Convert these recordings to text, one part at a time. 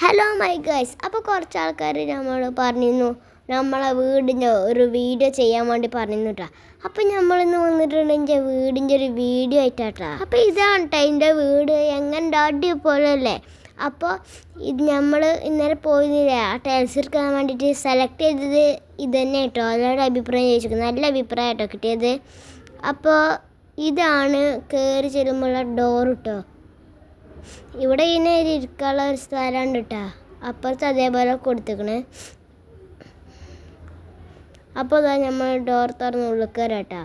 Hello my guys. അപ്പോൾ കുറച്ച് ആൾക്കാർ നമ്മൾ പറഞ്ഞിരുന്നു നമ്മളെ വീടിൻ്റെ ഒരു വീഡിയോ ചെയ്യാൻ വേണ്ടി പറഞ്ഞിരുന്നു കേട്ടോ. അപ്പോൾ നമ്മളിന്ന് വന്നിട്ടുണ്ട് എൻ്റെ വീടിൻ്റെ ഒരു വീഡിയോ ആയിട്ടാട്ടോ. അപ്പോൾ ഇതാണ് കേട്ടോ എൻ്റെ വീട്. എങ്ങനെ അടിപൊളിയല്ലേ. അപ്പോൾ ഇത് നമ്മൾ ഇന്നലെ പോയിരുന്നില്ലേ ആ ടൈൽസ് എടുക്കാൻ വേണ്ടിയിട്ട് സെലക്ട് ചെയ്തത് ഇത് തന്നെ കേട്ടോ. എല്ലാവരുടെ അഭിപ്രായം ചോദിച്ചു. നല്ല അഭിപ്രായം കേട്ടോ കിട്ടിയത്. അപ്പോൾ ഇതാണ് കയറി ചെല്ലുമ്പോഴുള്ള ഡോർ കേട്ടോ. ഇവിടെ ഇങ്ങനെ ഇരിക്കാനുള്ള ഒരു സ്ഥലമുണ്ട് കേട്ടോ. അപ്പുറത്ത് അതേപോലെ കൊടുത്തേക്കണ്. അപ്പോൾ അതാ നമ്മൾ ഡോർ തുറന്ന് ഉള്ളിൽ കയറാം കേട്ടോ.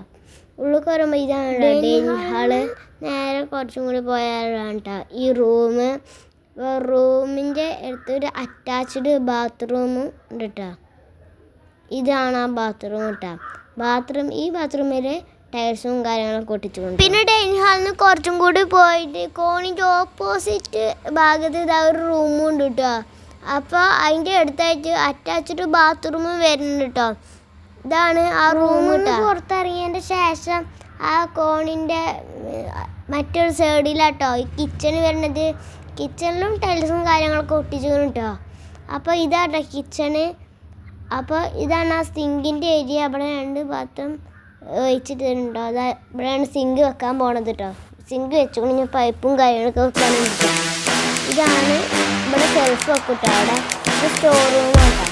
ഉള്ളിൽ കയറുമ്പോൾ ഇതാണ് ഡൈനിങ് ഹാള്. നേരെ കുറച്ചും കൂടി പോയാലാണ് കേട്ടോ ഈ റൂമിൻ്റെ അടുത്തൊരു അറ്റാച്ച്ഡ് ബാത്റൂമും ഉണ്ട് കേട്ടോ. ഇതാണ് ആ ബാത്റൂം കേട്ടോ. ഈ ബാത്റൂമിൽ ടൈൽസും കാര്യങ്ങളൊക്കെ ഒട്ടിച്ചുകൊണ്ട് പിന്നെ ഡൈനിങ് ഹാളിൽ നിന്ന് കുറച്ചും കൂടി പോയിട്ട് കോണിൻ്റെ ഓപ്പോസിറ്റ് ഭാഗത്ത് ഇതാ ഒരു റൂമും ഉണ്ട് കേട്ടോ. അപ്പോൾ അതിൻ്റെ അടുത്തായിട്ട് അറ്റാച്ച്ഡ് ബാത്റൂമും വരുന്നുണ്ട് കേട്ടോ. ഇതാണ് ആ റൂം കേട്ടോ. പുറത്തിറങ്ങിയതിൻ്റെ ശേഷം ആ കോണിൻ്റെ മറ്റൊരു സൈഡിലാട്ടോ ഈ കിച്ചൺ വരുന്നത്. കിച്ചണിലും ടൈൽസും കാര്യങ്ങളൊക്കെ ഒട്ടിച്ചിട്ടുണ്ട് കേട്ടോ. അപ്പോൾ ഇതാട്ടോ കിച്ചണ്. അപ്പോൾ ഇതാണ് ആ സിങ്കിൻ്റെ ഏരിയ. അവിടെ 2 പാത്രം വെച്ചിട്ടുണ്ടോ. അതാ ഇവിടെയാണ് സിങ്ക് വെക്കാൻ പോണത് കേട്ടോ. സിങ്ക് വെച്ചുകൊണ്ട് ഞാൻ പൈപ്പും കാര്യങ്ങളൊക്കെ വെക്കാനുണ്ട്. ഇതാണ് ഇവിടെ ഷെൽഫ് വെക്കും കേട്ടോ. അവിടെ സ്റ്റോർ റൂം കേട്ടോ.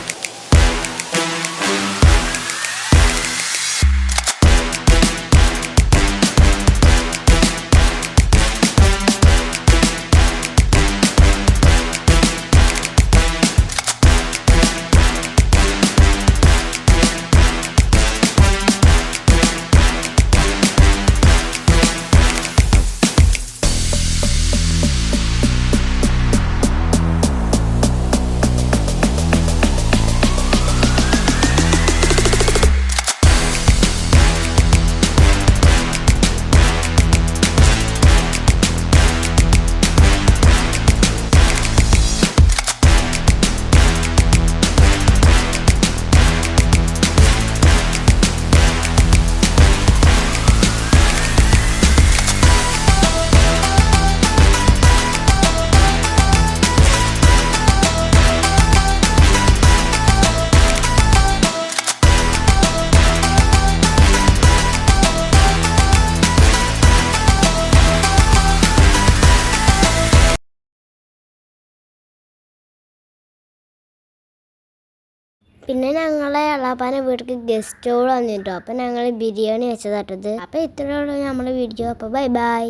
പിന്നെ ഞങ്ങളെ എളാപ്പാൻ്റെ വീട്ടിലേക്ക് ഗസ്റ്റുകൾ വന്നിട്ടോ. അപ്പോൾ ഞങ്ങൾ ബിരിയാണി വെച്ചതാട്ടത്. അപ്പോൾ ഇത്രയുള്ള നമ്മുടെ വീഡിയോ. അപ്പോൾ ബൈ.